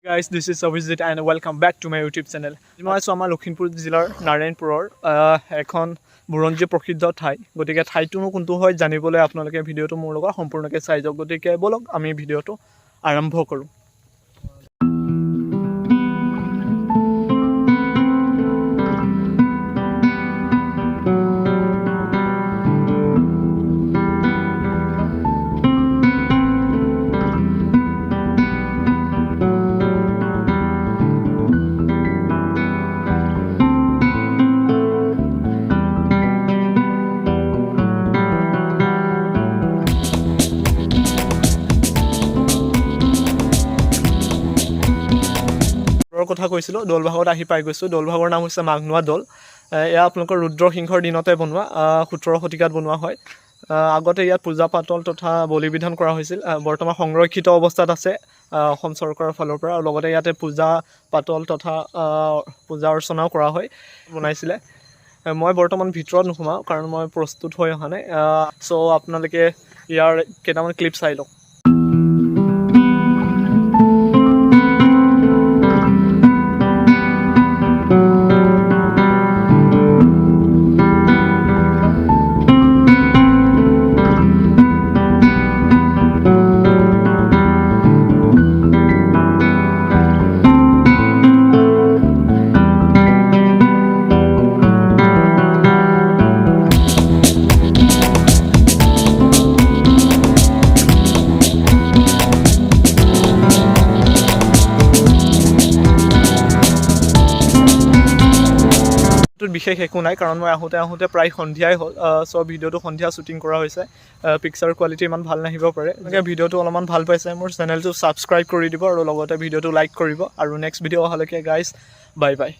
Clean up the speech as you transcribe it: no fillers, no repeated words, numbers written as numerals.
Guys, this is Abhi and welcome back to my YouTube channel. মই আছো আমাৰ লখিমপুৰ জিলাৰ নাৰায়ণপুৰৰ এখন বুৰঞ্জী প্ৰসিদ্ধ ঠাই গতিকে ঠাইটোনো কোনটো হয় জানিবলৈ আপোনালোকে ভিডিঅ'টো মোৰ লগত সম্পূৰ্ণকৈ চাই যাওক গতিকে বলক আমি ভিডিঅ'টো আৰম্ভ কৰোঁ কথা কৈছিলো দৌলভাগত আহি পাই গৈছো দৌলভাগৰ নাম হৈছে মাঘনোৱা দৌল এয়া আপোনালোকৰ ৰুদ্ৰ সিংহৰ দিনতে বনোৱা 17 শতিকাত বনোৱা হয় আগতে ইয়াত পূজা পাতল তথা বলি বিধান কৰা হৈছিল বৰ্তমান সংৰক্ষিত অৱস্থাত আছে অসম চৰকাৰৰ ফালৰ পৰা আৰু লগতে ইয়াতে পূজা পাতল তথা পূজা অৰ্চনাও কৰা হয় বনাইছিলে মই বৰ্তমান ভিতৰত নোসোমাও কাৰণ মই প্ৰস্তুত হৈ অহা নাই সো আপোনালোকে ইয়াৰ কেইটামান ক্লিপ চাই লওক বিশেষ একো নাই কাৰণ মই আহোঁতে প্ৰায় সন্ধিয়াই হ'ল সো ভিডিঅ'টো সন্ধিয়া শ্বুটিং কৰা হৈছে পিকচাৰ কোৱালিটি ইমান ভাল নাহিব পাৰে গতিকে ভিডিঅ'টো অলপমান ভাল পাইছে মোৰ চেনেলটো ছাবস্ক্ৰাইব কৰি দিব আৰু লগতে ভিডিঅ'টো লাইক কৰিব আৰু নেক্সট ভিডিঅ' অহালৈকে গাইজ বাই বাই